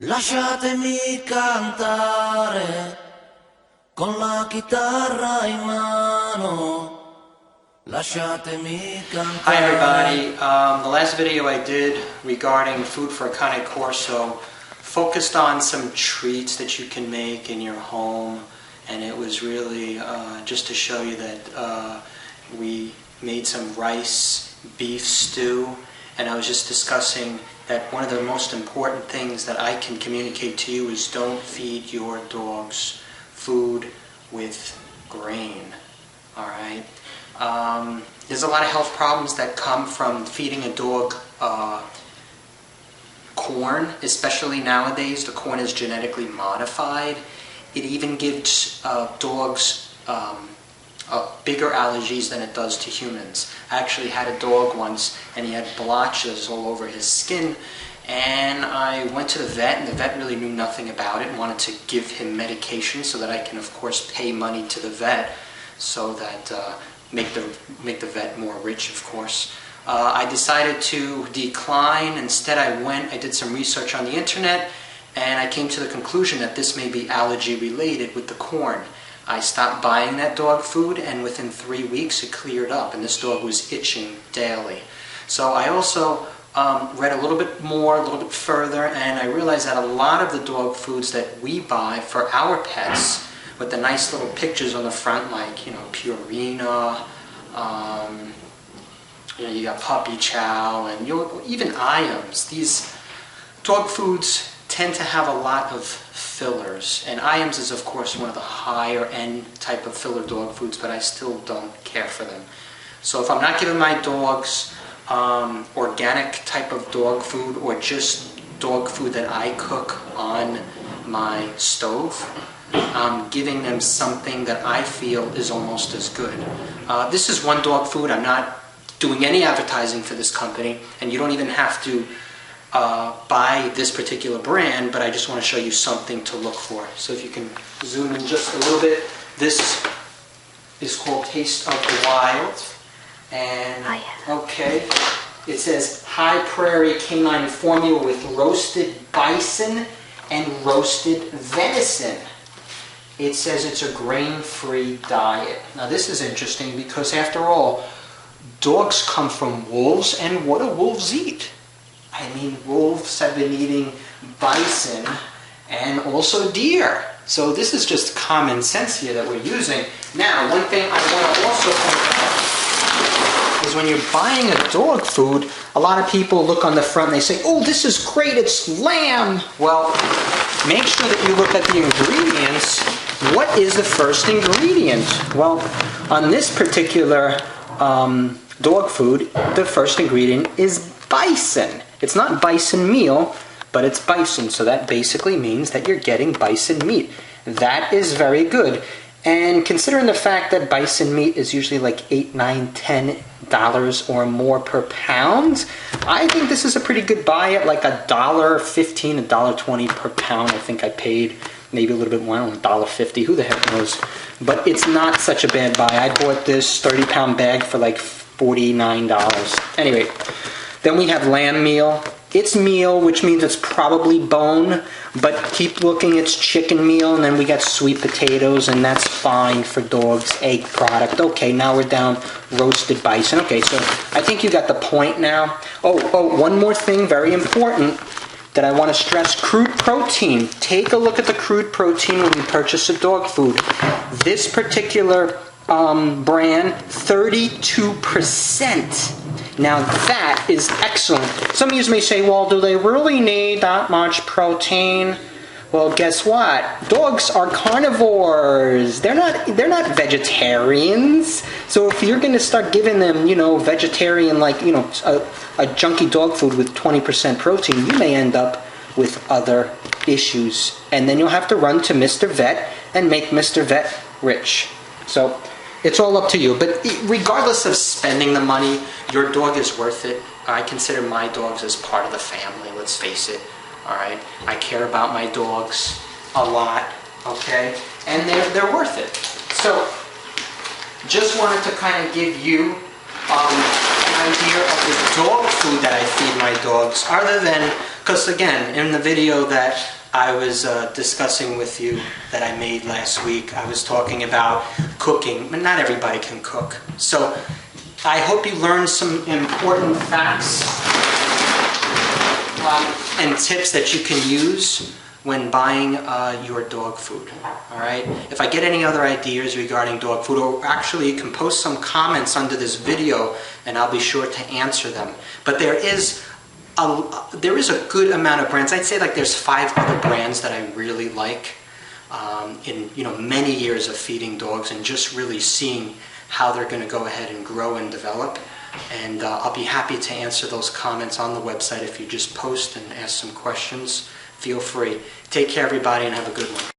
Lasciatemi cantare con la chitarra in mano. Lasciatemi cantare. Hi everybody, the last video I did regarding food for Cane Corso focused on some treats that you can make in your home, and it was really just to show you that we made some rice beef stew, and I was just discussing that one of the most important things that I can communicate to you is don't feed your dogs food with grain. Alright? There's a lot of health problems that come from feeding a dog corn, especially nowadays. The corn is genetically modified. It even gives dogs bigger allergies than it does to humans. I actually had a dog once and he had blotches all over his skin, and I went to the vet, and the vet really knew nothing about it and wanted to give him medication so that I can of course pay money to the vet so that make the vet more rich, of course. I decided to decline. Instead I did some research on the internet, and I came to the conclusion that this may be allergy related with the corn. I stopped buying that dog food, and within 3 weeks it cleared up, and this dog was itching daily. So I also read a little bit more, a little bit further, and I realized that a lot of the dog foods that we buy for our pets, with the nice little pictures on the front, like, Purina, you got Puppy Chow, and even Iams. These dog foods tend to have a lot of fillers, and Iams is of course one of the higher end type of filler dog foods, but I still don't care for them. So if I'm not giving my dogs organic type of dog food, or just dog food that I cook on my stove, I'm giving them something that I feel is almost as good. This is One Dog Food. I'm not doing any advertising for this company, and you don't even have to buy this particular brand, but I just want to show you something to look for. So if you can zoom in just a little bit, this is called Taste of the Wild, and okay, it says High Prairie Canine Formula with roasted bison and roasted venison. It says it's a grain-free diet. Now this is interesting because, after all, dogs come from wolves, and what do wolves eat? I mean, wolves have been eating bison and also deer. So this is just common sense here that we're using. Now, one thing I want to also point out is when you're buying a dog food, a lot of people look on the front and they say, oh, this is great, it's lamb. Well, make sure that you look at the ingredients. What is the first ingredient? Well, on this particular dog food, the first ingredient is bison. It's not bison meal, but it's bison, so that basically means that you're getting bison meat. That is very good. And considering the fact that bison meat is usually like $8, $9, $10 or more per pound, I think this is a pretty good buy at like $1.15, $1.20 per pound. I think I paid maybe a little bit more, $1.50, who the heck knows. But it's not such a bad buy. I bought this 30-pound bag for like $49. Anyway, then we have lamb meal. It's meal, which means it's probably bone, but keep looking, it's chicken meal. And then we got sweet potatoes, and that's fine for dogs. Egg product. Okay, now we're down roasted bison. Okay, so I think you got the point now. Oh, one more thing, very important, that I want to stress: Crude Protein. Take a look at the Crude Protein when you purchase a dog food. This particular brand, 32%. Now that is excellent. Some of you may say, well, do they really need that much protein? Well, guess what? Dogs are carnivores. They're not vegetarians. So if you're going to start giving them, vegetarian, like, a junky dog food with 20% protein, you may end up with other issues. And then you'll have to run to Mr. Vet and make Mr. Vet rich. So it's all up to you. But regardless of spending the money, your dog is worth it. I consider my dogs as part of the family, let's face it. Alright? I care about my dogs a lot, okay? And they're worth it. So, just wanted to kind of give you an idea of the dog food that I feed my dogs, other than Because again, in the video that I was discussing with you that I made last week, I was talking about cooking, but not everybody can cook. So I hope you learned some important facts and tips that you can use when buying your dog food. All right. If I get any other ideas regarding dog food, or actually you can post some comments under this video, and I'll be sure to answer them. But there is a good amount of brands. I'd say like there's 5 other brands that I really like in many years of feeding dogs and just really seeing how they're going to go ahead and grow and develop. And I'll be happy to answer those comments on the website. If you just post and ask some questions, feel free. Take care, everybody, and have a good one.